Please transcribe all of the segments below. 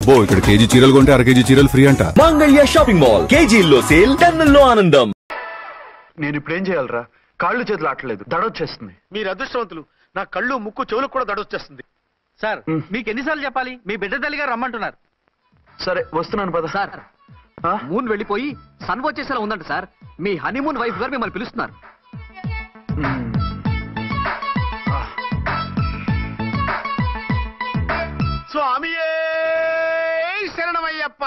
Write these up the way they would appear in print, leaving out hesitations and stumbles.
అబ్బో ఇక్కడ కేజీ చీరలు కొంటే అర కేజీ చీరలు ఫ్రీ అంట. మంగళ్య షాపింగ్ మాల్, కేజీల్లో సేల్, టన్నుల్లో ఆనందం. నేను ఇప్పుడు ఏం చేయాలరా? కాళ్ళు చేతులు ఆటలేదు, దడొచ్చేస్తుంది. మీరు అదృష్టవంతులు. నా కళ్ళు ముక్కు చెవులకు కూడా దడొచ్చేస్తుంది. సార్ మీకు ఎన్నిసార్లు చెప్పాలి? మీ బిడ్డ తల్లి గారు రమ్మంటున్నారు. సరే వస్తున్నాను పద. సార్ మూన్ వెళ్ళిపోయి సన్ వచ్చేసేలా ఉందంట సార్. మీ హనీమూన్ వైఫ్ గారు మిమ్మల్ని పిలుస్తున్నారు. స్వామియే శరణమయ్యప్ప.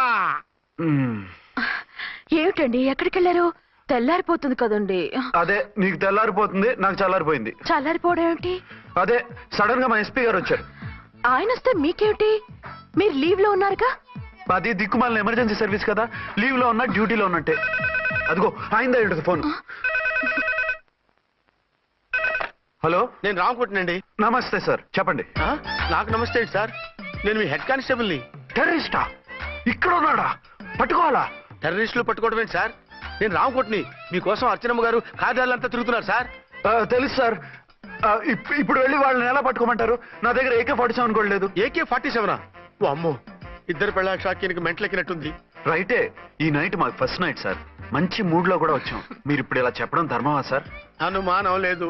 ఏమిటండి ఎక్కడికి వెళ్ళారు? తెల్లారిపోతుంది కదండి. అదే నీకు తెల్లారిపోతుంది, నాకు చల్లారిపోయింది. చల్లారిపోవడం ఏమిటి? అదే సడన్ గా మా ఎస్పీ గారు వచ్చారు. ఆయన వస్తే మీకేమిటి? మీరు లీవ్ లో ఉన్నారుగా. అది దిక్కుమాలిన ఎమర్జెన్సీ సర్వీస్ కదా, లీవ్ లో ఉన్నా డ్యూటీలో ఉన్నట్టే. అదిగో ఆయన ఫోన్. హలో, నేను రామకుంటునండి. నమస్తే సార్, చెప్పండి. నాకు నమస్తే సార్. నేను మీ హెడ్ కానిస్టేబుల్ ని. టెర్రరిస్టా? ఇక్కడ ఉన్నాడా? పట్టుకోవాలా? టెర్రరిస్టులు పట్టుకోవడమే సార్. నేను రామకుంటుని. మీకోసం అర్చనమ్మ గారు కార్యాలంతా తిరుగుతున్నారు సార్. తెలుసు సార్. ఇప్పుడు వెళ్ళి వాళ్ళని ఎలా పట్టుకోమంటారు? నా దగ్గర AK-47 కూడా లేదు. AK-47? ఓ అమ్మో, ఇద్దరు పెళ్ళ షాకీనికి మెంటలెక్కినట్టుంది. రైటే, ఈ నైట్ మాకు ఫస్ట్ నైట్ సార్. మంచి మూడ్ లో కూడా వచ్చాం. మీరు ఇప్పుడు ఇలా చెప్పడం ధర్మమా సార్? అనుమానం లేదు,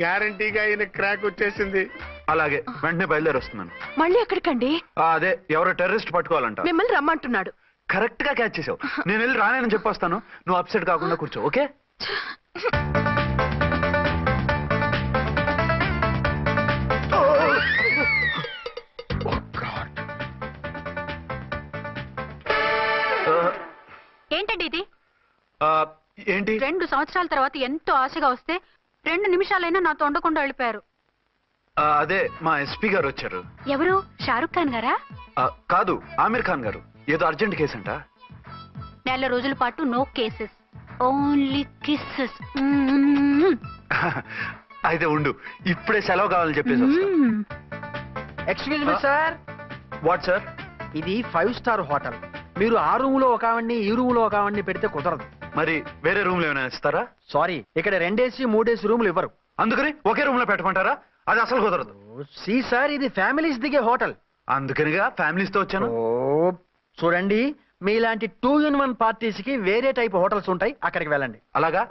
గ్యారంటీగా ఈయన క్రాక్ వచ్చేసింది. అలాగే, వెంటనే బయలుదేరి వస్తున్నాను. మళ్ళీ ఎక్కడికండి? అదే ఎవరో టెర్రరిస్ట్ పట్టుకోవాలంట. మిమ్మల్ని రమ్మంటున్నాడు. కరెక్ట్ గా క్యాచ్ చేసావు. నేను వెళ్ళి రానని చెప్పొస్తాను, నువ్వు అప్సెట్ కాకుండా కూర్చో, ఓకే? ఏంటండి ఇది? ఏంటి? 2 సంవత్సరాల తర్వాత ఎంతో ఆశగా వస్తే 2 నిమిషాలైనా నాతో ఉండకుండా వెళ్ళిపోయారు. అదే మా ఎస్పీ గారు వచ్చారు. ఎవరు? షారుఖ్ ఖాన్ గారా? కాదు, ఆమిర్ ఖాన్ గారు. ఏదో అర్జెంట్ కేసు అంట. 4 రోజుల పాటు నో కేసెస్, ఓన్లీ కిస్సెస్. అయితే ఉండు, ఇప్పుడే సెలవు కావాలని చెప్పేసి. Excuse me sir. What sir? ఇది 5 స్టార్ హోటల్. మీరు ఆ రూమ్ లో ఒక ఆవిడ్ని, ఈ రూమ్ లో ఒక ఆవిడ్ని పెడితే కుదరదు. మరి వేరే రూమ్ లో ఏమైనా ఇస్తారా? సారీ, ఇక్కడ 2 AC 3 AC రూములు ఇవ్వరు. అందుకని ఒకే రూమ్ లో పెట్టమంటారా? అది అసలు కుదరదు. సి సార్, ఇది ఫ్యామిలీస్ దిగే హోటల్. అందుకనిగా ఫ్యామిలీస్ తో వచ్చాను. చూడండి, మీలాంటి 2-in-1 పార్టీస్ కి వేరే టైప్ హోటల్స్ ఉంటాయి, అక్కడికి వెళ్ళండి. అలాగా?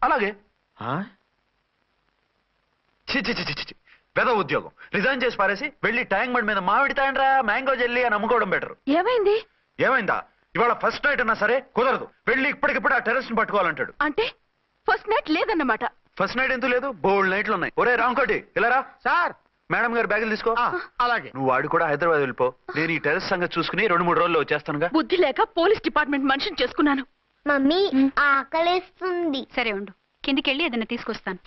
అలాగే. పెద్ద ఉద్యోగం రిజైన్ చేసి పారేసి వెళ్ళి ట్యాంక్ బండ్ మీద మామిడి తాండ్రా మ్యాంగో జెల్లీ అని అమ్ముకోవడం బెటర్. ఏమైంది? ఏమైందా? ఇవాళ ఫస్ట్ నైట్ అన్నా సరే కుదరదు. వెళ్ళి ఇప్పటికిప్పుడు ఆ టెర్రస్ ని పట్టుకోవాలంటాడు. అంటే ఫస్ట్ నైట్ లేదన్నమాట. ఫస్ట్ నైట్ ఎందుకు లేదు? బోల్డ్ నైట్లు ఉన్నాయి. ఒరే రాంకోటి, ఇలా రా. సార్, మేడం గారు బ్యాగులు తీసుకో. అలాగే. నువ్వు వాడు కూడా హైదరాబాద్ వెళ్ళిపో. నేను ఈ టెర్రస్ సంగతి చూసుకుని 2-3 రోజుల్లో వచ్చేస్తానుగా. బుద్ధి లేక పోలీస్ డిపార్ట్మెంట్ మనిషిని చేసుకున్నాను. మమ్మీ ఆకలేస్తుంది. సరే ఉండు, కిందికి వెళ్ళి ఏదైనా తీసుకొస్తాను.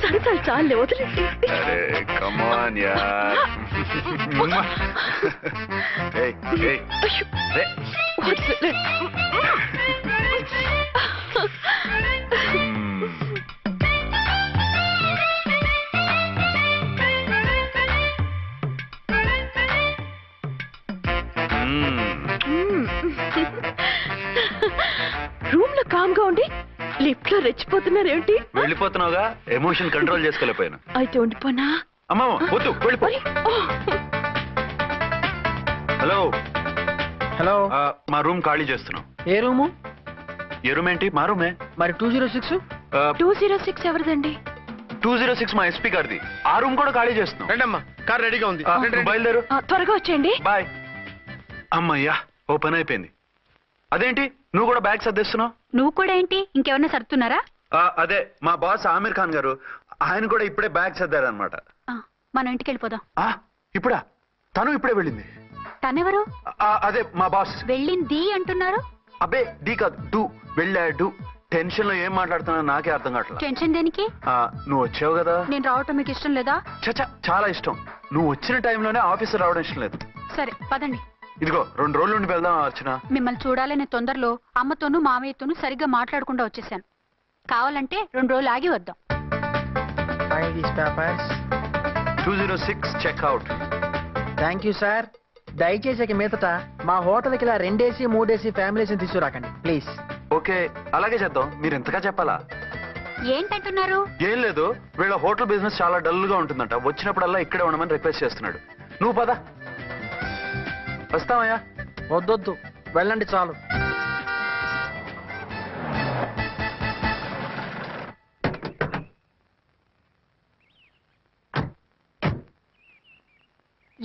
సరసాలు చాలే, వదిలేండి. రూమ్ లో కామ్ గా ఉండి లిఫ్ట్ లో రెచ్చిపోతున్నారేంటి? వెళ్ళిపోతున్నావుగా, ఎమోషన్ కంట్రోల్ చేసుకోలేకపోయాను. అయితే ఉండిపోనా? అమ్మా వద్దు, వెళ్ళిపో. హలో హలో, మా రూమ్ ఖాళీ చేస్తున్నాం. ఏ రూము? ఏ రూమ్ ఏంటి? మా రూమే. మరి 206? 206 ఎవరిదండి? 206 మా ఎస్పీ గారిది. ఆ రూమ్ కూడా ఖాళీ చేస్తున్నాం. రండమ్మా, కార్ రెడీగా ఉంది. బయలుదేరు. త్వరగా వచ్చేయండి. బాయ్. అమ్మయ్యా, ఓ పని అయిపోయింది. అదేంటి నువ్వు కూడా బ్యాగ్ సర్దిస్తున్నావు? నువ్వు కూడా ఏంటి, ఇంకెవరన్నా సర్దుతున్నారా? అదే మా బాస్ ఆమిర్ ఖాన్ గారు, ఆయన కూడా ఇప్పుడే బ్యాగ్ సర్దారనమాట. మనం ఇంటికి వెళ్ళిపోదాం. ఇప్పుడా? తను ఇప్పుడే వెళ్ళింది. తనెవరు? అదే మా బాస్. వెళ్ళింది అంటున్నారు. అబ్బే డీ కాదు, డూ. వెళ్ళాడు. టెన్షన్ లో ఏం మాట్లాడుతున్నా నాకే అర్థం కావట్లేదు. టెన్షన్ దేనికి? నువ్వు వచ్చావు కదా. నేను రావటం మీకు ఇష్టం లేదా? చచ్చా, చాలా ఇష్టం. నువ్వు వచ్చిన టైంలోనే ఆఫీసర్ రావడం ఇష్టం లేదు. సరే పదండి. ఇదిగో 2 రోజుల నుండి వెళ్దాం అర్చన. మిమ్మల్ని చూడాలనే తొందరలో అమ్మతోనూ మామయ్యతోనూ సరిగ్గా మాట్లాడకుండా వచ్చేసాను. కావాలంటే 2 రోజులు ఆగి వద్దాం. 206 చెక్అవుట్. Thank you sir. దయచేసి ఇక మీదట మా హోటల్కి ఇలా 2 AC 3 AC ఫ్యామిలీస్ తీసుకురాకండి ప్లీజ్. ఓకే, అలాగే చేద్దాం. మీరు ఎంతగా చెప్పాలా? ఏంటంటున్నారు? ఏం లేదు, వీళ్ళ హోటల్ బిజినెస్ చాలా డల్ గా ఉంటుందంట. వచ్చినప్పుడల్లా ఇక్కడే ఉండమని రిక్వెస్ట్ చేస్తున్నాడు. నువ్వు పద. వస్తావయ్యా? వద్దొద్దు, వెళ్ళండి చాలు.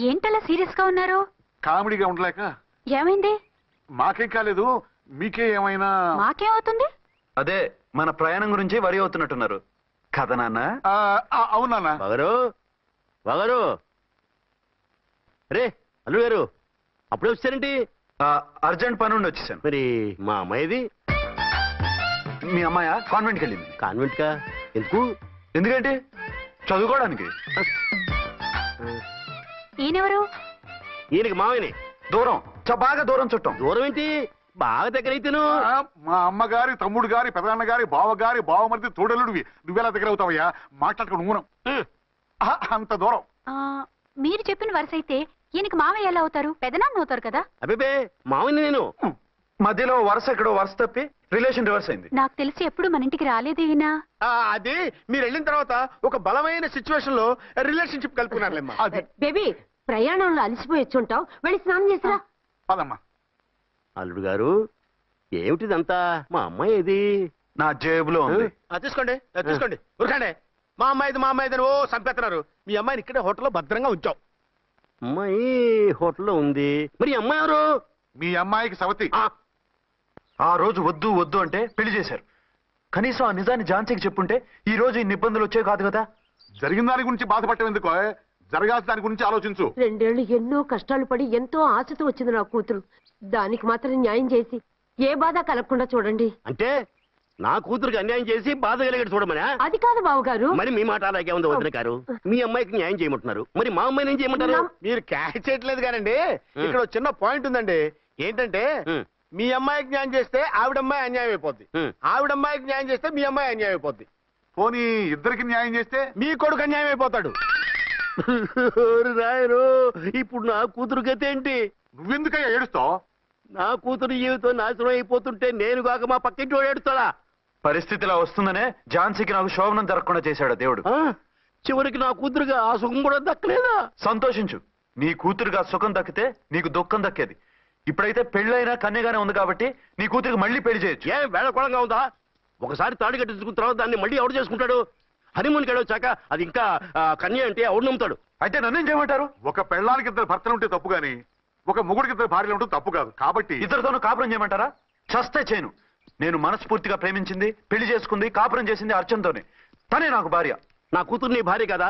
ఏంటలా సీరియస్ గా ఉన్నారు? కామెడీగా ఉండలేక. ఏమైంది? మాకేం కాలేదు, మీకే ఏమైనా? మాకేమవుతుంది? అదే మన ప్రయాణం గురించి వరి అవుతున్నట్టున్నారు కదా నాన్న? అవునా? బాగారు రే అల్లు గారు, అప్పుడే వచ్చారేంటి? అర్జెంట్ పని ఉండి వచ్చేసాను. మరి మా అమ్మాయిది? మీ అమ్మాయ కాన్వెంట్కి వెళ్ళింది. కాన్వెంట్ కా? ఎందుకు? ఎందుకంటే చదువుకోవడానికి. ఈయనెవరు? ఈయనకి మామయ్యని. దూరం, బాగా దూరం చుట్టం. దూరం ఏంటి, బాగా దగ్గర అయితేను. మా అమ్మగారి తమ్ముడు గారి పెదనాన్న గారి బావగారి బావమరిది తోడలుడివి. నువ్వెలా దగ్గర అవుతావయ్యా? మాట్లాడుకుని ఊనం. అంత దూరం. మీరు చెప్పిన వరుస అయితే ఈయనకి మామయ్య ఎలా అవుతారు? పెదనాన్న అవుతారు కదా. అబ్బే మామయ్యని నేను. మధ్యలో వరుస ఎక్కడో వరుస తప్పి రిలేషన్ రివర్స్ అయింది. నాకు తెలిసి ఎప్పుడు మన ఇంటికి రాలేదు ఈయన. అది మీరు వెళ్ళిన తర్వాత ఒక బలమైన సిచ్యువేషన్ లో రిలేషన్షిప్ కలుపుకున్నారులేమ్మా. అది బేబీ ప్రయాణంలో అలసిపోయి వచ్చుంటావు, వెళ్ళి స్నానం చేసిరా. పదమ్మా. అల్లుడు గారు ఏమిటిదంతా? మా అమ్మాయి ఏది? నా జేబులో ఉంది. తీసుకోండి తీసుకోండి, ఉరకండి. మా అమ్మాయిది ఓ సంపేస్తున్నారు. మీ అమ్మాయిని ఇక్కడే హోటల్లో భద్రంగా ఉంచావు. అమ్మాయి హోటల్లో ఉంది. మరి ఈ అమ్మాయి ఎవరు? మీ అమ్మాయికి సవతి. ఆ రోజు వద్దు వద్దు అంటే పెళ్లి చేశారు. కనీసం ఆ నిజాన్ని ఝాన్సీకి చెప్పుంటే ఈ రోజు ఇన్ని ఇబ్బందులు వచ్చేవి కాదు కదా. జరిగిన దాని గురించి బాధపడటం ఎందుకో, జరగాల్సిన దాని గురించి ఆలోచించు. 2 ఏళ్లు ఎన్నో కష్టాలు పడి ఎంతో ఆశతో వచ్చింది నా కూతురు. దానికి మాత్రం న్యాయం చేసి ఏ బాధ కలగకుండా చూడండి. అంటే నా కూతురికి అన్యాయం చేసి బాధ కలిగేది చూడమనా? అది కాదు బావగారు. మరి మీ మాట అలాగే ఉంది వదిన గారు. మీ అమ్మాయికి న్యాయం చేయమంటున్నారు, మరి మా అమ్మాయిని ఏం చేయమంటారు? మీరు క్యాచ్ చేయట్లేదు కానండి. ఇక్కడ ఒక చిన్న పాయింట్ ఉందండి. ఏంటంటే మీ అమ్మాయికి న్యాయం చేస్తే ఆవిడమ్మాయి అన్యాయం అయిపోద్ది, ఆవిడమ్మాయికి న్యాయం చేస్తే మీ అమ్మాయి అన్యాయం అయిపోద్ది. పోనీ ఇద్దరికి న్యాయం చేస్తే మీ కొడుకు అన్యాయం అయిపోతాడు. రాయరు, ఇప్పుడు నా కూతురు గతి ఏంటి? నువ్వెందుకయ్యా ఏడుస్తావు? నా కూతురు జీవితం నాశనం అయిపోతుంటే నేను కాక మా పక్కింటి వాడు ఏడుస్తాడా? పరిస్థితిలా వస్తుందనే ఝాన్సీకి నాకు శోభనం జరగకుండా చేశాడు దేవుడు. చివరికి నా కూతురుగా ఆ సుఖం కూడా దక్కలేదా? సంతోషించు, నీ కూతురుగా సుఖం దక్కితే నీకు దుఃఖం దక్కేది. ఇప్పుడైతే పెళ్ళైనా కన్యగానే ఉంది కాబట్టి నీ కూతురికి మళ్ళీ పెళ్లి చేయొచ్చు. ఏం వేళకోళంగా ఉందా? ఒకసారి తాడి కట్టించుకున్న తర్వాత దాన్ని మళ్ళీ ఎవడు చేసుకుంటాడు? హనీమూన్కి వెళ్ళొచ్చాక అది ఇంకా కన్య అంటే ఎవడు నమ్ముతాడు? అయితే నన్నేం చేయమంటారు? ఒక పెళ్ళానికి 2 భర్తలు ఉంటే తప్పు గాని ఒక మొగుడికి 2 భార్యలు ఉంటే తప్పు కాదు. కాబట్టి ఇద్దరితోనూ కాపురం చేయమంటారా? చస్తే చేయను. నేను మనస్ఫూర్తిగా ప్రేమించింది, పెళ్లి చేసుకుంది, కాపురం చేసింది అర్చనతోనే. తనే నాకు భార్య. నా కూతురు నీ భార్య కదా?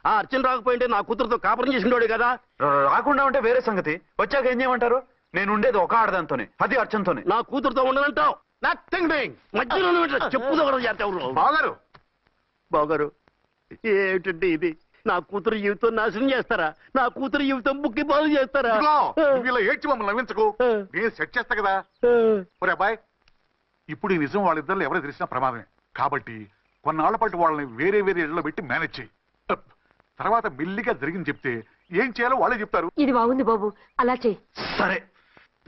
ఆ అర్చన రాకపోయింటే నా కూతురుతో కాపురం చేసినోడే కదా? రాకుండా ఉంటే వేరే సంగతి. వచ్చాక ఏం చేయమంటారు? నేను ఉండేది ఒక ఆడదాంతోనే, అది అర్చనతోనే. నా కూతురుతో ఉండనంటావు? Nothing doing. మధ్యలో చెప్పుదో చేస్తావు బాగారు. బాగారు ఏమిటంటే ఇది? నా కూతురు జీవితం నాశనం చేస్తారా? నా కూతురు జీవితం బుక్కి పాలు చేస్తారా? నువ్వు ఇలా ఏడ్చి మమ్మల్ని నవ్వించకు, నేను సెట్ చేస్తా కదా. ఒరే అబ్బాయి, ఇప్పుడు ఈ నిజం వాళ్ళిద్దరిలో ఎవరు తెలిసినా ప్రమాదమే. కాబట్టి కొన్నాళ్ల పాటు వాళ్ళని వేరే వేరే ఇళ్లలో పెట్టి మేనేజ్ చేయి. తర్వాత మెల్లిగా జరిగింది చెప్తే ఏం చేయాలో వాళ్ళే చెప్తారు. ఇది బాగుంది బాబు, అలా చెయ్యి. సరే.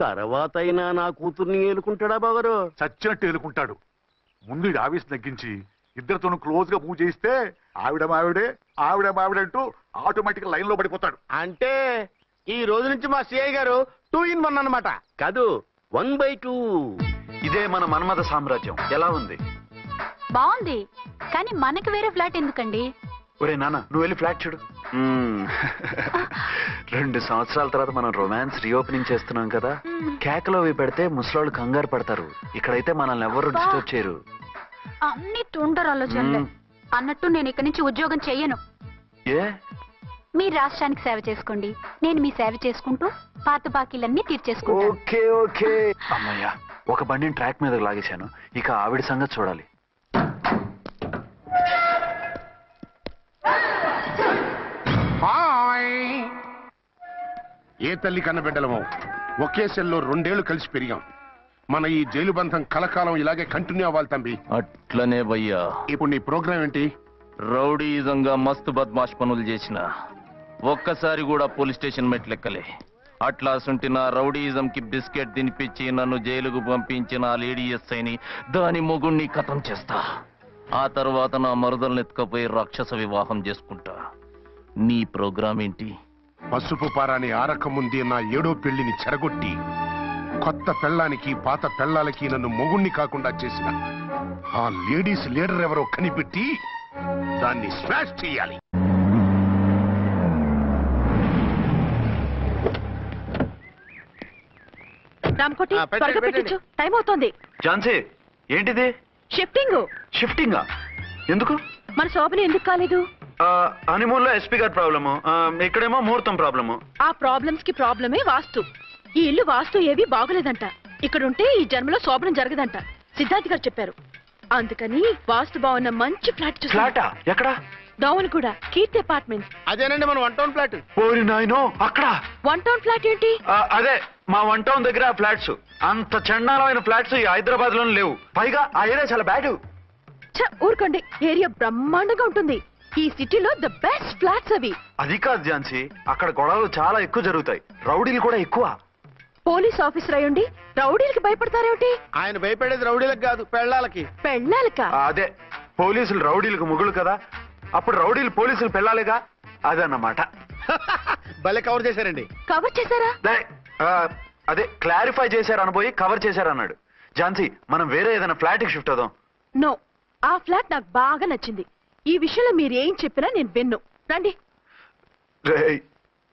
తర్వాత అయినా నా కూతుర్ని ఏలుకుంటాడా బాగారు? చచ్చినట్టు ఎదుర్కొంటాడు. ముందు ఈ ఆవేశం తగ్గించి ఇద్దరితోనూ క్లోజ్ గా మూవ్ చేయిస్తే ఆవిడ మావిడే అంటూ ఆటోమేటిక్ లైన్ లో పడిపోతాడు. అంటే ఈ రోజు నుంచి మా సిఐ గారు 2 in 1 అన్నమాట. కాదు, 1/2. ఇదే మన మన్మథ సామ్రాజ్యం. ఎలా ఉంది? బాగుంది, కానీ మనకి వేరే ఫ్లాట్ ఎందుకండి? ఒరే నాన్న, నువ్వు వెళ్ళి ఫ్లాట్ చూడు. 2 సంవత్సరాల తర్వాత మనం రొమాన్స్ రీఓపెనింగ్ చేస్తున్నాం కదా. కేకలో అవి పెడితే ముసలోళ్ళు కంగారు పడతారు. ఇక్కడైతే మనల్ని ఎవరు డిస్టర్బ్ చేయరు. అన్ని తొందర ఆలోచనలే. అన్నట్టు నేను ఇక్కడి నుంచి ఉద్యోగం చెయ్యను. ఏ? మీ రాష్ట్రానికి సేవ చేసుకోండి, నేను మీ సేవ చేసుకుంటూ పాత బాకీలన్నీ తీర్చేసుకుంటాను. Okay okay. అమ్మయ్యా, ఒక బండిని ట్రాక్ మీద లాగేశాను. ఇక ఆవిడ సంగతి చూడాలి. ఏ తల్లి కన్నబిడ్డలమో ఒకే సెల్లో 2 ఏళ్లు కలిసి పెరిగాం. మన ఈ జైలు బంధం కలకాలం ఇలాగే కంటిన్యూ అవ్వాలి తంబి. అట్లనే భయ్యా. ఇప్పుడు నీ ప్రోగ్రామ్ ఏంటి? రౌడీజంగా మస్తు బద్మాష్ పనులు చేసిన ఒక్కసారి కూడా పోలీస్ స్టేషన్ మెట్లెక్కలే. అట్లాసుంటి నా రౌడీజం కి బిస్కెట్ తినిపించి నన్ను జైలుకు పంపించిన ఆ లేడీ ఎస్ఐని దాని మొగుణ్ణి కథం చేస్తా. ఆ తర్వాత నా మరుదల్ని ఎత్తుకపోయి రాక్షస వివాహం చేసుకుంటా. నీ ప్రోగ్రామ్ ఏంటి? పసుపు పారాని ఆరక ముందే నా 7వ పెళ్లిని చెరగొట్టి కొత్త పెళ్ళానికి పాత పెళ్ళాలకి నన్ను మొగుణ్ణి కాకుండా చేసిన ఆ లేడీస్ లీడర్ ఎవరో కనిపెట్టి దాన్ని స్మాష్ చేయాలి. రామకోటి త్వరగా పెట్టించు, టైం అవుతోంది. ఝాన్సీ ఏంటిది? షిఫ్టింగ్. షిఫ్టింగా? ఎందుకు? మన శోభని ఎందుకు కాలేదు? హనీమూన్ లో ఎస్పీ గారి ప్రాబ్లము, ఇక్కడేమో ముహూర్తం ప్రాబ్లము. ఆ ప్రాబ్లమ్స్ కి ప్రాబ్లమే వాస్తు. ఈ ఇల్లు వాస్తు ఏవి బాగోలేదంట. ఇక్కడుంటే ఈ జన్మలో శోభనం జరగదంట సిద్ధార్థ్ గారు చెప్పారు. అందుకని వాస్తు బాగున్న మంచి ఫ్లాట్ చూసి. ఫ్లాటా? ఎక్కడ? డౌన్ కూడా కీర్తి అపార్ట్మెంట్స్. అదేనండి మన 1 టౌన్ ఫ్లాట్. ఓరి నాయనో, అక్కడ 1 టౌన్ ఫ్లాట్ ఏంటి? అదే మా 1 టౌన్ దగ్గర ఫ్లాట్స్. అంత చండాలమైన ఫ్లాట్స్ ఈ హైదరాబాద్ లోనే లేవు. పైగా ఆ ఏరియా చాలా బ్యాడ్. ఊరుకోండి, ఏరియా బ్రహ్మాండంగా ఉంటుంది. ఈ సిటీలో ద బెస్ట్ ఫ్లాట్స్ అవి. అది కాదు ఝాన్సీ, అక్కడ గొడవలు చాలా ఎక్కువ జరుగుతాయి, రౌడీలు కూడా ఎక్కువ. పోలీస్ ఆఫీసర్ అయ్యుండి రౌడీలకి భయపడతారేమిటి? ఆయన భయపడేది రౌడీలకు కాదు, పెళ్ళాలకి. పెళ్ళాలకా? అదే, పోలీసులు రౌడీలకు ముగులు కదా, అప్పుడు రౌడీలు పోలీసులు పెళ్ళాలిగా, అదన్నమాట. భలే కవర్ చేశారండి. కవర్ చేశారా? అదే క్లారిఫై చేశారు అనబోయి కవర్ చేశారన్నాడు. ఝాన్సీ, మనం వేరే ఏదైనా ఫ్లాట్కి షిఫ్ట్ అవుదాం. నో, ఆ ఫ్లాట్ నాకు బాగా నచ్చింది. ఈ విషయంలో మీరు ఏం చెప్పినా నేను విన్ను. రండి.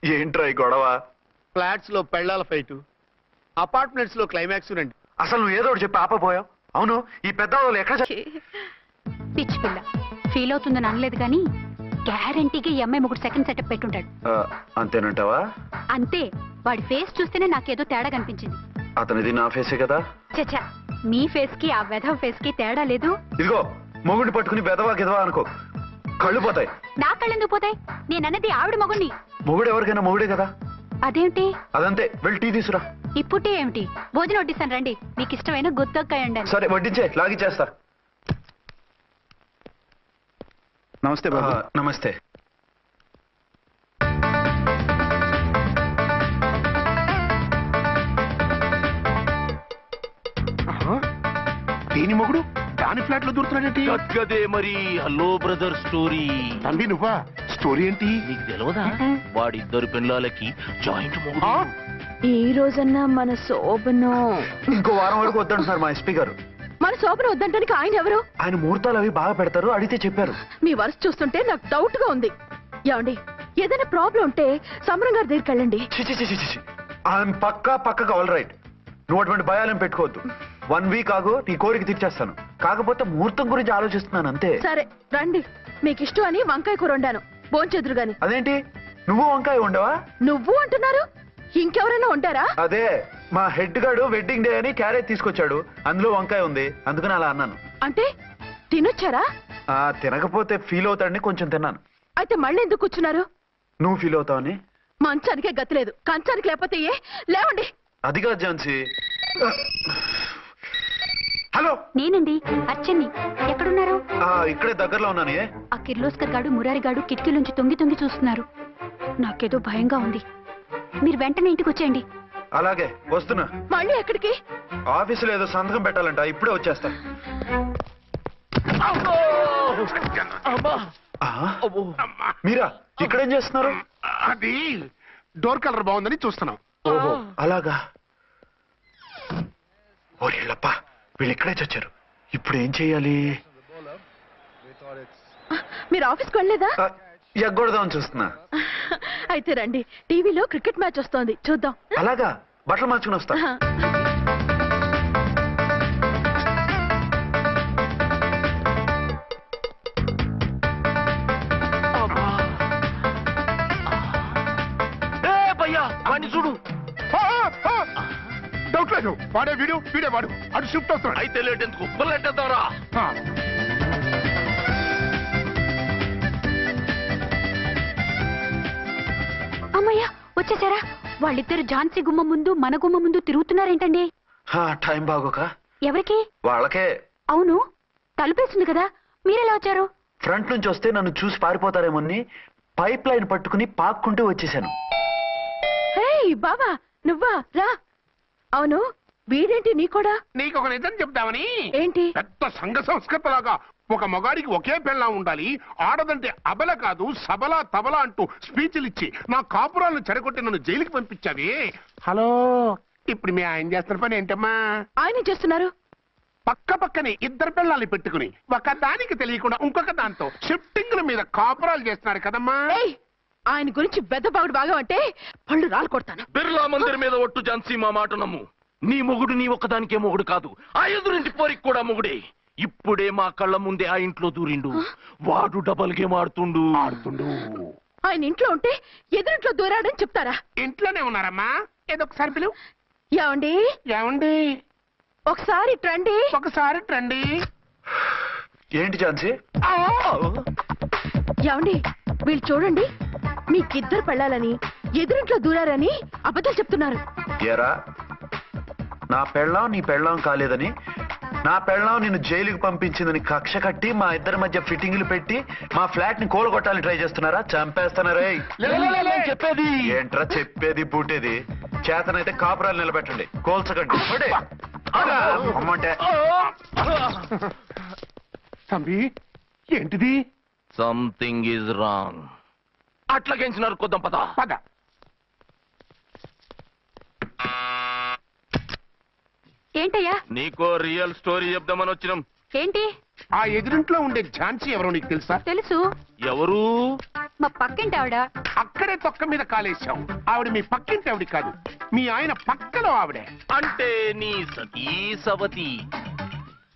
ఏంట్రా ఈ గొడవ? ఫ్లాట్స్ లో పెళ్ళాల ఫైట్, అపార్ట్మెంట్స్ లో క్లైమాక్స్ రండి. అసలు నువ్వు ఏదో ఒకటి చెప్పి ఆపపోయావు. అవును, ఈ పెద్ద వాళ్ళు ఎక్కడ పిచ్చి పిల్ల ఫీల్ అవుతుందని అనలేదు కానీ గ్యారంటీగా ఈ అమ్మాయి 3 సెకండ్ సెటప్ పెట్టుంటాడు. అంతేనంటావా? అంతే. వాడి ఫేస్ చూస్తేనే నాకేదో తేడా కనిపించింది. అతనిది నా ఫేసే కదా. చచ్చా, మీ ఫేస్ కి ఆ వెధవ ఫేస్ కి తేడా లేదు. ఇదిగో, మొగుడిని పట్టుకుని బెదవా గిదవా అనుకో, కళ్ళు పోతాయి. నా కళ్ళెందుకు పోతాయి? నేనన్నది ఆవిడ మొగుడిని. మొగుడు ఎవరికైనా మొగుడే కదా. అదేంటి? అదంతే, వెళ్ళి టీ తీసురా. ఇప్పుడే ఏమిటి? భోజనం వడ్డిస్తాను రండి. మీకు ఇష్టమైన గుత్తొక్కాయ ఉండండి. సరే వడ్డించే, లాగిచ్చేస్తా. నమస్తే బాబు. నమస్తే. దేని మొగుడు దాని ఫ్లాట్ లో దూరుతున్నాడేంటి? గదే మరి. Hello brother story. తమ్మి నువ్వా? స్టోరీ ఏంటి? నీకు తెలియదా? వాడిద్దరు పిల్లలకి జాయింట్ మొగుడు. ఈ రోజన్నా మన శోభను. ఇంకో వారం వరకు వద్దంటున్నారు మా ఎస్పీ గారు. మన శోభను వద్దంటానికి ఆయన ఎవరు? ఆయన ముహూర్తాలు అవి బాగా పెడతారు, అడిగితే చెప్పారు. మీ వరుస చూస్తుంటే నాకు డౌట్ గా ఉంది. ఏమండి, ఏదైనా ప్రాబ్లం ఉంటే సమరం గారి దగ్గరికి వెళ్ళండి. ఆయన పక్కగా ఆల్ రైట్. నువ్వు అటువంటి భయాలను పెట్టుకోవద్దు. 1 వీక్ ఆగు, నీ కోరిక తీర్చేస్తాను. కాకపోతే ముహూర్తం గురించి ఆలోచిస్తున్నాను అంతే. సరే రండి. మీకు ఇష్టం అని వంకాయ కూర వండాను, భోంచెదురు గాని. అదేంటి, నువ్వు వంకాయ ఉండవా? నువ్వు అంటున్నారు, ఇంకెవరైనా ఉంటారా? అదే, మా హెడ్ గాడు వెడ్డింగ్ డే అని క్యారేజ్ తీసుకొచ్చాడు, అందులో వంకాయ ఉంది, అందుకని అలా అన్నాను. అంటే తినొచ్చారా? తినకపోతే ఫీల్ అవుతాడని కొంచెం తిన్నాను. అయితే మళ్ళీ ఎందుకు కూర్చున్నారు? నువ్వు ఫీల్ అవుతావని. మంచానికే గతి లేదు, కంచానికి లేకపోతే ఏ? లేవండి. అది కాదు ఝాన్సీ. హలో, నేనండి అచ్చన్ని. ఎక్కడున్నారు? ఇక్కడే దగ్గరలో ఉన్నాను. ఆ కిర్లోస్కర్ గాడు మురారి గాడు కిటికీలోంచి తొంగి తొంగి చూస్తున్నారు. నాకేదో భయంగా ఉంది. మీరు వెంటనే ఇంటికి వచ్చేయండి. అలాగే వస్తున్నా. మళ్ళీ ఎక్కడికి? ఆఫీసులో ఏదో సంతకం పెట్టాలంట, ఇప్పుడే వచ్చేస్తా. మీరా ఇక్కడేం చేస్తున్నారు? అది డోర్ కలర్ బాగుందని చూస్తున్నాం. ఓహో అలాగా. ఓరేళ్ళప్ప, వీళ్ళు ఇక్కడే చచ్చారు. ఇప్పుడు ఏం చెయ్యాలి? మీరు ఆఫీస్కి వెళ్ళలేదా? ఎగ్గొడదామని చూస్తున్నా. అయితే రండి, టీవీలో క్రికెట్ మ్యాచ్ వస్తోంది, చూద్దాం. అలాగా, బట్టలు మార్చుకుని వస్తా. చూడు, డౌట్ లేదు, వాడే వీడే వాడు. అటు షిఫ్ట్ అవుతున్నాడు. అయితే లేట్ ఎందుకు, బుల్లెట్టేద్దాంరా. అమ్మయ్యా, వచ్చేసారా? వాళ్ళిద్దరు ఝాన్సీ గుమ్మ ముందు మన గుమ్మ ముందు తిరుగుతున్నారేంటండి? టైం బాగోక. ఎవరికి? వాళ్ళకే. అవును, తలుపేసింది కదా, మీరెలా వచ్చారు? ఫ్రంట్ నుంచి వస్తే నన్ను చూసి పారిపోతారేమోని పైప్ లైన్ పట్టుకుని పాక్కుంటూ వచ్చేసాను. హే బావా, నువ్వా? రా. అవును, వీడేంటి నీ కూడా? నీకు ఒక నిజం చెప్తామని. ఏంటి? పెద్ద సంఘ సంస్కృత లాగా ఒక మగాడికి ఒకే పెళ్ళం ఉండాలి, ఆడదంటే అబల కాదు సబల తబల అంటూ స్పీచ్లు ఇచ్చి నా కాపురాలను చెడగొట్టి నన్ను జైలుకి పంపించావి. హలో, ఇప్పుడు మీ ఆయన చేస్తున్న పని ఏంటమ్మా? ఆయన చేస్తున్నారు పక్క పక్కనే ఇద్దరు పిల్లల్ని పెట్టుకుని ఒక దానికి తెలియకుండా ఇంకొక దాంతో షిఫ్టింగ్ల మీద కాపురాలు చేస్తున్నారు కదమ్మా. ఆయన గురించి బెద్దబాగుడు బాగా అంటే పళ్ళు రాలు కొడతాను. బిర్లా మందిర్ మీద ఒట్టు ఝాన్సీ, మా మాట నమ్ము. నీ మొగుడు నీ ఒక్కదానికే మొగుడు కాదు, ఆ ఎదురింటి పోరికి కూడా మొగుడే. ఇప్పుడే మా కళ్ళ ముందే ఆ ఇంట్లో దూరిండు. వాడు డబల్ గేమ్ ఆడుతుండు. ఆయన ఇంట్లో ఉంటే ఎదురింట్లో దూరాడని చెప్తారా? ఇంట్లోనే ఉన్నారమ్మా. ఏదో ఒకసారి పిలువు. ఏమండి? ఏమండి? ఒకసారి ట్రండి. ఒకసారి ట్రండి. ఏంటి ఝాన్సీ? ఏమండి, వీళ్ళు చూడండి, మీకిద్దరు పెళ్ళాలని ఎదురింట్లో దూరారని అబద్ధాలు చెప్తున్నారు. ఏరా, నా పెళ్ళాం నీ పెళ్ళాం కాలేదని, నా పెళ్ళాం నిన్ను జైలుకి పంపించిందని కక్ష కట్టి మా ఇద్దరి మధ్య ఫిట్టింగ్లు పెట్టి మా ఫ్లాట్ ని కూలగొట్టాలని ట్రై చేస్తున్నారా? చంపేస్తున్నారే. చెప్పేది ఏంట్రా చెప్పేది బూటేది? చేతనైతే కాపురాలు నిలబెట్టండి, కోల్చకండి. అమ్మంటే తంబి, ఏంటిది? Something is wrong. అట్లాగెంచినారు కొద్దాం, పద పద. ఏంటయ్యా? నీకో రియల్ స్టోరీ చెప్దామని వచ్చినాం. ఏంటి? ఆ ఎదురింట్లో ఉండే ఝాన్సీ ఎవరో నీకు తెలుసా? తెలుసు. ఎవరు? మా పక్కింటి ఆవిడ. అక్కడే తొక్క మీద కాలేశాం. ఆవిడ మీ పక్కింటి ఆవిడ కాదు, మీ ఆయన పక్కలో ఆవిడే. అంటే నీ సతీ సవతి.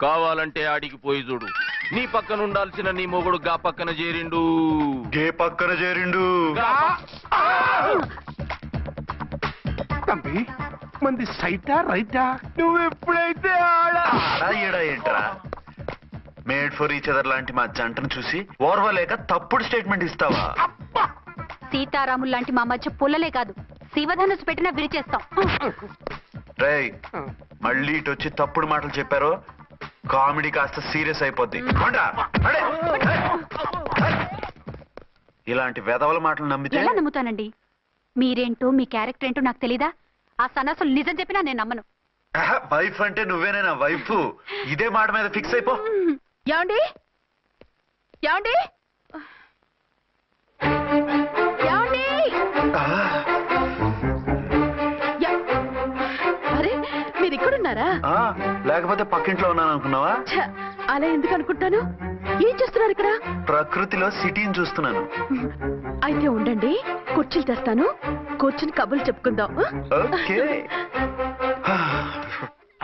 కావాలంటే ఆడికి పోయి చూడు. నీ పక్కన ఉండాల్సిన నీ మొగుడు గా పక్కన చేరిండు. గే పక్కన చేరిండు. తంబి, మంది సైటా రైటా? నువ్వు ఎప్పుడైతే ఆడా ఏంట్రా? మేడ్ ఫర్ ఈచ్ అదర్ లాంటి మా జంటను చూసి ఓర్వలేక తప్పుడు స్టేట్మెంట్ ఇస్తావా? సీతారాములు లాంటి మా మధ్య పుల్లలే కాదు, శివధనుసు పెట్టినా విరిచేస్తాం. రేయ్, మళ్ళీ ఇటు వచ్చి తప్పుడు మాటలు చెప్పారో కామెడీ కాస్త సీరియస్ అయిపోద్ది. ఇలాంటి వెధవల మాటలు నమ్మితే ఎలా నమ్ముతానండి? మీరేంటో మీ క్యారెక్టర్ ఏంటో నాకు తెలీదా? ఆ సన్నాసులు నిజం చెప్పినా నేను నమ్మను. వైఫ్ అంటే నువ్వేనా వైఫ్? ఇదే మాట మీద ఫిక్స్ అయిపో. ఏమండి? ఏమండి? ఏమండి? అరే, మీరు ఇక్కడున్నారా? లేకపోతే పక్కింట్లో ఉన్నాను అనుకున్నావా? అలా ఎందుకు అనుకుంటాను? ఏం చేస్తున్నారు ఇక్కడ? ప్రకృతిలో సిటీని చూస్తున్నాను. అయితే ఉండండి, కుర్చీలు తెస్తాను, కూర్చుని కబుర్లు చెప్పుకుందాం. ఓకే.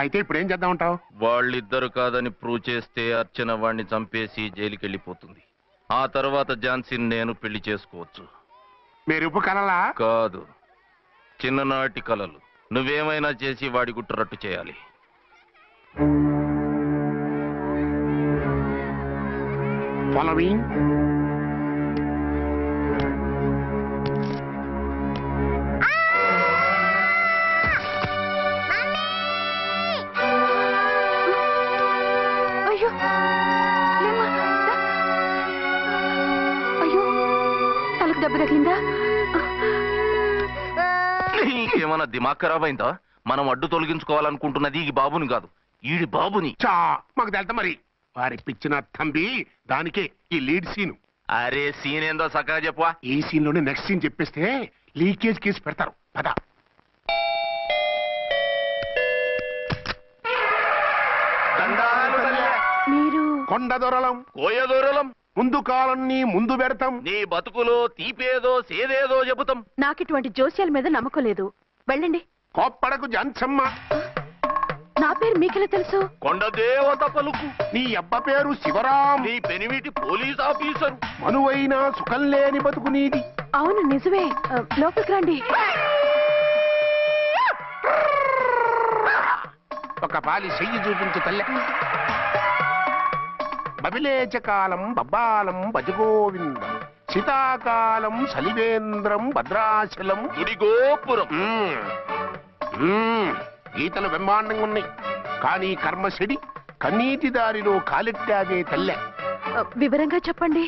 అయితే ఇప్పుడు ఏం చేద్దామంటావు? వాళ్ళిద్దరు కాదని ప్రూవ్ చేస్తే అర్చన వాణ్ణి చంపేసి జైలుకి వెళ్ళిపోతుంది. ఆ తర్వాత ఝాన్సీని నేను పెళ్లి చేసుకోవచ్చు. మీరు కలలా? కాదు, చిన్ననాటి కలలు. నువ్వేమైనా చేసి వాడి గుట్టరట్టు చేయాలి. ఫాలోయింగ్. అయ్యో, లేమ్మా, రా. అయ్యో, తలకు దెబ్బ తగిలిందా? నీకేమన్నా దిమాగ్ ఖరాబ్ అయిందా? మనం అడ్డు తొలగించుకోవాలనుకుంటున్నది ఈ బాబుని కాదు, ఈడి బాబుని. చా, మాకు తెలుతా మరి. వారి పిచ్చిన తంబి, దానికే ఈ లీడ్ సీను. అరే, సీన్ ఏందో సక్కగా చెప్పవా? ఈ సీన్ లోనే నెక్స్ట్ సీన్ చెప్పేస్తే లీకేజ్ కేసు పెడతారు. పద. మీరు కొండ దొరలం, కోయ దూరలం, ముందు కాలన్నీ ముందు పెడతాం. నీ బతుకులో తీపేదో సేదేదో చెబుతాం. నాకు ఇటువంటి జోస్యాల మీద నమ్మకం లేదు. వెళ్ళండి. కోప్పడకు జంచమ్మ. నా పేరు మీకెలా తెలుసు? కొండ దేవత పలుకు. నీ అబ్బ పేరు శివరాం. నీ పెనిమిటి పోలీస్ ఆఫీసరు. మనువైన సుఖం లేని బతుకు నీది. అవును, నిజమే. లోపలికి రండి. ఒక పాలి చెయ్యి చూపించు తల్లె. బబిలేచకాలం బబ్బాలం భజగోవిందం, శీతాకాలం సలివేంద్రం భద్రాచలం గుడిగోపురం. గీతలు బ్రహ్మాండంగా ఉన్నాయి, కానీ కర్మశడి కన్నీటి దారిలో కాలెట్టావే తల్లె. వివరంగా చెప్పండి.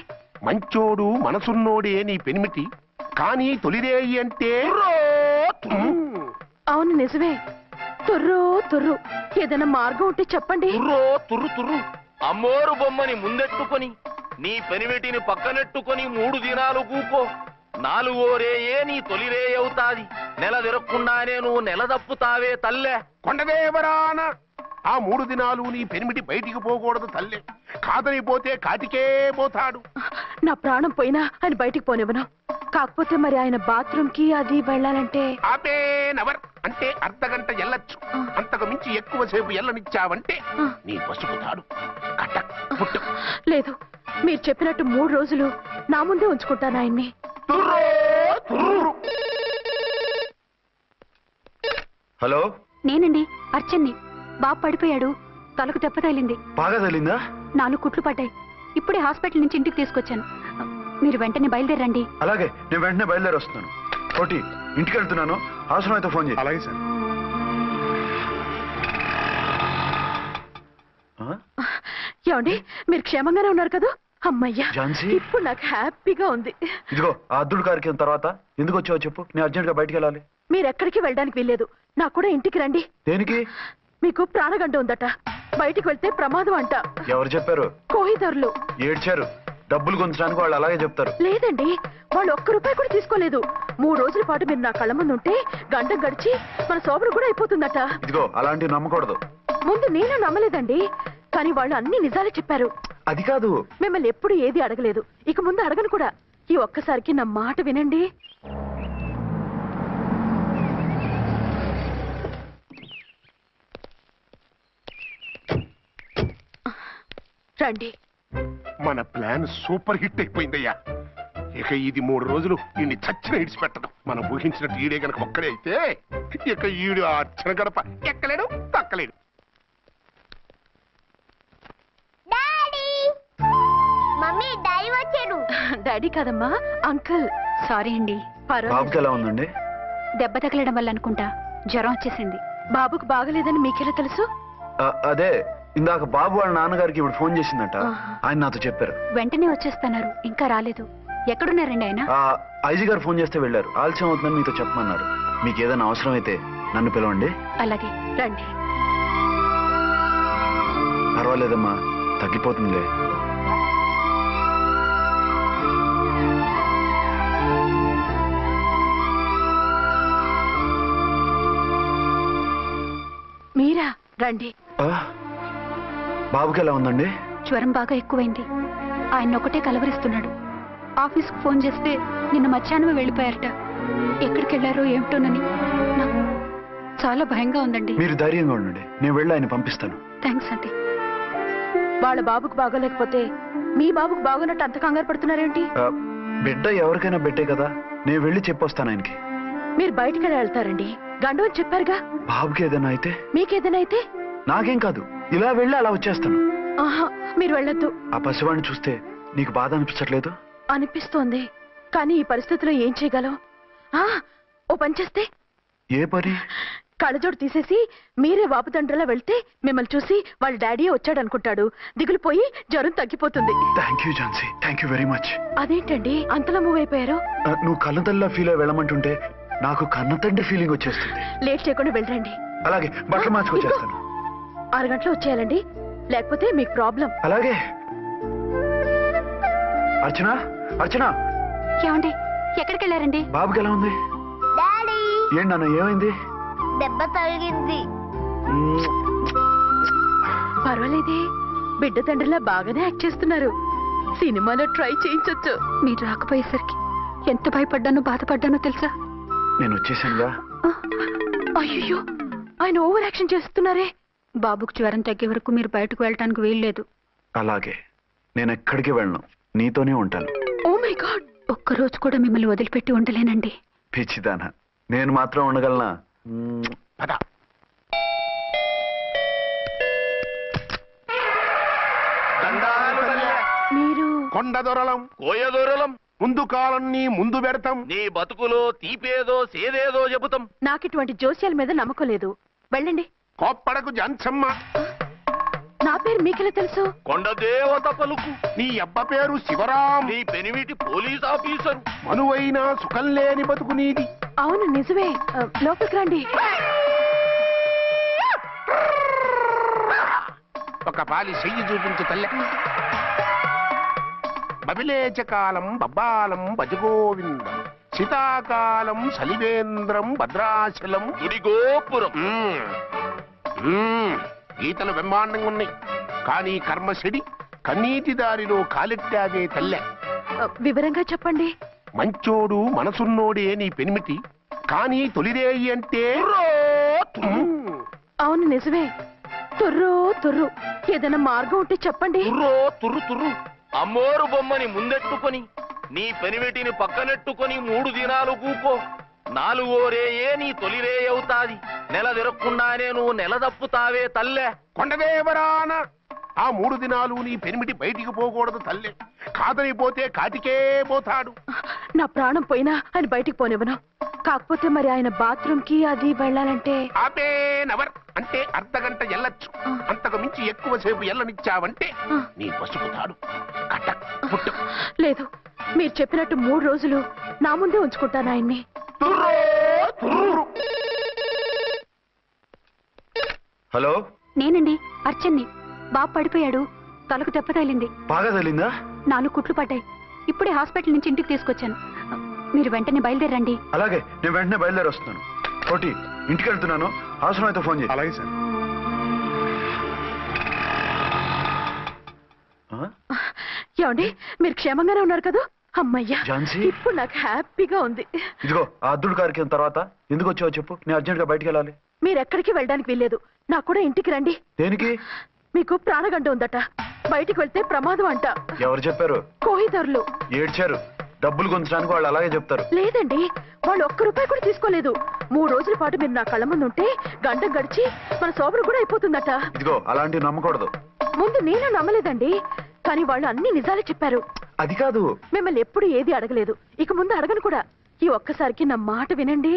మంచోడు మనసున్నోడే నీ పెనిమిటి, కానీ తొలిరేయి అంటే అవును నిజమే. తుర్రు తుర్రు. ఏదైనా మార్గం ఉంటే చెప్పండి. తుర్రు తుర్రు అమ్మోరు బొమ్మని ముందెట్టుకొని నీ పెనిమిటిని పక్కనెట్టుకొని 3 దినాలు కూకో. 4వ రేయే నీ తొలి రే అవుతాది. నెల తిరగకుండానే నువ్వు నెల తప్పుతావే తల్లే. కొండదేవరాన ఆ 3 దినాలు నీ పెనిమిటి బయటికి పోకూడదు తల్లే. కాదని పోతే కాటికే పోతాడు. నా ప్రాణం పోయినా ఆయన బయటికి పోనివ్వను. కాకపోతే మరి ఆయన బాత్రూమ్ కి అది వెళ్ళాలంటే నవర్ అంటే అర్ధగంట ఎల్లొచ్చు. అంతకు మించి ఎక్కువసేపు ఎల్లనిచ్చావంటే నీ పసుపుతాడు. లేదు, మీరు చెప్పినట్టు 3 రోజులు నా ముందే ఉంచుకుంటాను ఆయన్ని. హలో, నేనండి అర్చన్ని. బాబు పడిపోయాడు, తలకు దెబ్బ తగిలింది. బాగా తగిలిందా? 4 కుట్లు పడ్డాయి. ఇప్పుడే హాస్పిటల్ నుంచి ఇంటికి తీసుకొచ్చాను. మీరు వెంటనే బయలుదేరండి. అలాగే, నేను వెంటనే బయలుదేరి వస్తున్నాను. కోటి, ఇంటికి వెళ్తున్నాను. అవసరం అయితే ఫోన్ చేయి. అలాగే సార్. ఏమండి, మీరు క్షేమంగానే ఉన్నారు కదా? అమ్మయ్యా, ఝాన్సీ, ఇప్పుడు నాకు హ్యాపీగా ఉంది. ఇదిగో ఆ అద్దుడు కార్యక్రమం తర్వాత ఎందుకు వచ్చావో చెప్పు. నేను అర్జెంట్ గా బయటికి వెళ్ళాలి. మీరు ఎక్కడికి వెళ్ళడానికి వీల్లేదు. నాకు కూడా ఇంటికి రండి. దేనికి? మీకు ప్రాణగంట ఉందట. బయటికి వెళ్తే ప్రమాదం అంట. ఎవరు చెప్పారు? కోహిదర్లు ఏడ్చారు. డబ్బులు కొంచడానికి వాళ్ళు అలాగే చెప్తారు. లేదండి, వాళ్ళు ₹1 కూడా తీసుకోలేదు. 3 రోజుల పాటు మీరు నా కళ్ళ ముందు ఉంటే గంట గడిచి మన శోభను కూడా అయిపోతుందట. ఇదిగో అలాంటివి నమ్మకూడదు. ముందు నేను నమ్మలేదండి, కానీ వాళ్ళు అన్ని నిజాలే చెప్పారు. అది కాదు, మిమ్మల్ని ఎప్పుడు ఏది అడగలేదు, ఇక ముందు అడగను కూడా. ఈ ఒక్కసారికి నా మాట వినండి. రండి. మన ప్లాన్ సూపర్ హిట్ అయిపోయిందయ్యా. ఇక ఇది 3 రోజులు ఈయన్ని చచ్చిన ఇడిచిపెట్టడం. మనం ఊహించినట్టు ఈడే కనుక ఒక్కడే అయితే ఇక ఈడు ఆ అర్చన గడప ఎక్కలేడు, తక్కలేడు. మమ్మీ, డాడీ వచ్చాడు. డాడీ కాదమ్మా, అంకుల్. సారీ అండి. బాబుకి ఎలా ఉందండి? దెబ్బ తగలడం వల్ల అనుకుంటా జ్వరం వచ్చేసింది. బాబుకు బాగలేదని మీకెలా తెలుసు? అదే ఇందాక బాబు వాళ్ళ నాన్నగారికి ఇప్పుడు ఫోన్ చేసిందట. ఆయన నాతో చెప్పారు. వెంటనే వచ్చేస్తున్నారు, ఇంకా రాలేదు. ఎక్కడున్నారండి ఆయన? ఐజీ గారు ఫోన్ చేస్తే వెళ్ళారు. ఆలస్యం అవుతుందని మీతో చెప్పమన్నారు. మీకు ఏదైనా అవసరం అయితే నన్ను పిలవండి. అలాగే, రండి. పర్వాలేదమ్మా, తగ్గిపోతుందిలే. మీరా? రండి. బాబుకి ఎలా ఉందండి? జ్వరం బాగా ఎక్కువైంది. ఆయన ఒకటే కలవరిస్తున్నాడు. ఆఫీస్కు ఫోన్ చేస్తే నిన్న మధ్యాహ్నమే వెళ్ళిపోయారట. ఎక్కడికి వెళ్ళారో ఏమిటోనని నాకు చాలా భయంగా ఉందండి. మీరు ధైర్యంగా ఉండండి, నేను వెళ్ళి ఆయన పంపిస్తాను. థ్యాంక్స్ అండి. వాళ్ళ బాబుకు బాగోలేకపోతే మీ బాబుకు బాగోనట్టు అంత కంగారు పడుతున్నారేంటి? బిడ్డ ఎవరికైనా బిడ్డే కదా, నేను వెళ్ళి చెప్పొస్తాను ఆయనకి. మీరు బయటికి వెళ్తారండి, గండు అని చెప్పారుగా. బాబుకి ఏదైనా అయితే? మీకేదైనా అయితే? నాకేం కాదు, ఇలా వెళ్ళి అలా వచ్చేస్తాను. ఆహా, మీరు వెళ్ళొద్దు. ఆ పసివాడిని చూస్తే నీకు బాధ అనిపించట్లేదు? అనిపిస్తోంది, కానీ ఈ పరిస్థితిలో ఏం చేయగలం? ఓ పని చేస్తే? ఏ పని? కళ్ళజోడు తీసేసి మీరే వాపుతండ్రలా వెళ్తే మిమ్మల్ని చూసి వాళ్ళ డాడీ వచ్చాడు అనుకుంటాడు. దిగులు పోయి జ్వరం తగ్గిపోతుంది. Thank you Jhansi, thank you very much. అదేంటండి అంతలా మూవ్ అయిపోయారు? నువ్వు కన్నతల్లిలా ఫీల్ అయి వెళ్ళమంటుంటే నాకు కన్న తండ్రి ఫీలింగ్ వచ్చేస్తుంది. లేట్ చేయకుండా వెళ్ళండి. అలాగే, బట్టలు మార్చుకొచ్చేస్తాను. 6 గంటలు వచ్చేయాలండి, లేకపోతే మీకు ప్రాబ్లం. అలాగే. అర్చన, అర్చన. ఏమండి, ఎక్కడికి వెళ్ళారండి? బాబుకి ఎలా ఉంది? డాడీ, ఏంటి నాన్న, ఏమైంది? దెబ్బ తగిలింది. పర్వాలేదే, బిడ్డ తండ్రిలా బాగానే యాక్ట్ చేస్తున్నారు. సినిమాలో ట్రై చేయించొచ్చు. మీరు రాకపోయేసరికి ఎంత భయపడ్డానో బాధపడ్డానో తెలుసా? నేను వచ్చేసానుగా. అయ్యో, ఆయన ఓవర్ యాక్షన్ చేస్తున్నారే. బాబుకు జ్వరం తగ్గే వరకు మీరు బయటకు వెళ్ళటానికి వీల్లేదు. అలాగే, నేను ఎక్కడికి వెళ్ళను, నీతోనే ఉంటాను. ఓ మై గాడ్, ఒక్కరోజు కూడా మిమ్మల్ని వదిలిపెట్టి ఉండలేనండి. పిచ్చిదానా, నేను మాత్రం ఉండగలనా? మీరు కొండ దొరలం, కోయ దూరలం, ముందు కాలన్నీ ముందు పెడతాం. నీ బతుకులో తీపేదో సేదేదో చెబుతాం. నాకు ఇటువంటి జోస్యాల మీద నమ్మకం లేదు. వెళ్ళండి. కోప్పడకు జాన్సమ్మ. నా పేరు మీకెలా తెలుసు? కొండ దేవత పలుకు. నీ అబ్బ పేరు శివరాం. నీ పెనిమిటి పోలీస్ ఆఫీసరు. మనువైన సుఖం లేని బతుకు నీది. అవును నిజమే. లోపలికి రండి. ఒక పాలి చెయ్యి చూపించు తల్లె. బబిలేచకాలం బబ్బాలం భజగోవిందం, శీతాకాలం సలివేంద్రం భద్రాచలం గుడిగోపురం. గీతలు బ్రహ్మాండంగా ఉన్నాయి, కానీ కర్మశడి కన్నీటి దారిలో కాలెట్టాగే తల్లె. వివరంగా చెప్పండి. మంచోడు మనసున్నోడే నీ పెనిమిటి, కానీ తొలిరేయి అంటే అవును నిజమే. తుర్రు తుర్రు. ఏదైనా మార్గం ఉంటే చెప్పండి. తుర్రు తుర్రు. అమ్మోరు బొమ్మని ముందెట్టుకొని నీ పెనిమిటిని పక్కనెట్టుకొని 3 దినాలు కూకో. 4వ రేయే నీ తొలి రే అవుతాది. నెల తిరగకుండానే నువ్వు నెల తప్పుతావే తల్లే. కొండదేవరాన ఆ 3 దినాలు నీ పెనిమిటి బయటికి పోకూడదు తల్లే. కాదని పోతే కాటికే పోతాడు. నా ప్రాణం పోయినా ఆయన బయటికి పోనివ్వను. కాకపోతే మరి ఆయన బాత్రూమ్ కి అది వెళ్ళాలంటే ఆపేనవర్ అంటే అర్ధగంట ఎల్లొచ్చు. అంతకు మించి ఎక్కువసేపు ఎల్లనిచ్చావంటే నీ పసుపుతాడు కట్టక్ పుట్టు. లేదు, మీరు చెప్పినట్టు 3 రోజులు నా ముందే ఉంచుకుంటాను ఆయన్ని. హలో, నేనండి అర్చన్ని. బాబు పడిపోయాడు, తలకు దెబ్బ తగిలింది. బాగా తగిలిందా? 4 కుట్లు పడ్డాయి. ఇప్పుడే హాస్పిటల్ నుంచి ఇంటికి తీసుకొచ్చాను. మీరు వెంటనే బయలుదేరండి. అలాగే, నేను వెంటనే బయలుదేరి వస్తున్నాను. కోటి, ఇంటికి వెళ్తున్నాను. అవసరం అయితే ఫోన్ చేయి. అలాగే సార్. ఏమండి, మీరు క్షేమంగానే ఉన్నారు కదా? అమ్మయ్యా, ఝాన్సీ? ఇప్పుడు నాకు హ్యాపీగా ఉంది. ఇదిగో ఆ అద్దుడు కార్యక్రమం తర్వాత ఎందుకు వచ్చావో చెప్పు. నేను అర్జెంట్ గా బయటికి వెళ్ళాలి. మీరు ఎక్కడికి వెళ్ళడానికి వీల్లేదు. నాకు కూడా ఇంటికి రండి. దేనికి? మీకు ప్రాణగంట ఉందట. బయటికి వెళ్తే ప్రమాదం అంట. ఎవరు చెప్పారు? కోహిదర్లు ఏడ్చారు. డబ్బులు గుంచడానికి వాళ్ళు అలాగే చెప్తారు. లేదండి, వాళ్ళు ₹1 కూడా తీసుకోలేదు. 3 రోజుల పాటు మీరు నా కళ్ళ ముందు ఉంటే గంట గడిచి మన శోభను కూడా అయిపోతుందట. ఇదిగో అలాంటివి నమ్మకూడదు. ముందు నేను నమ్మలేదండి, కానీ వాళ్ళు అన్ని నిజాలే చెప్పారు. అది కాదు, మిమ్మల్ని ఎప్పుడు ఏది అడగలేదు, ఇక ముందు అడగను కూడా. ఈ ఒక్కసారికి నా మాట వినండి.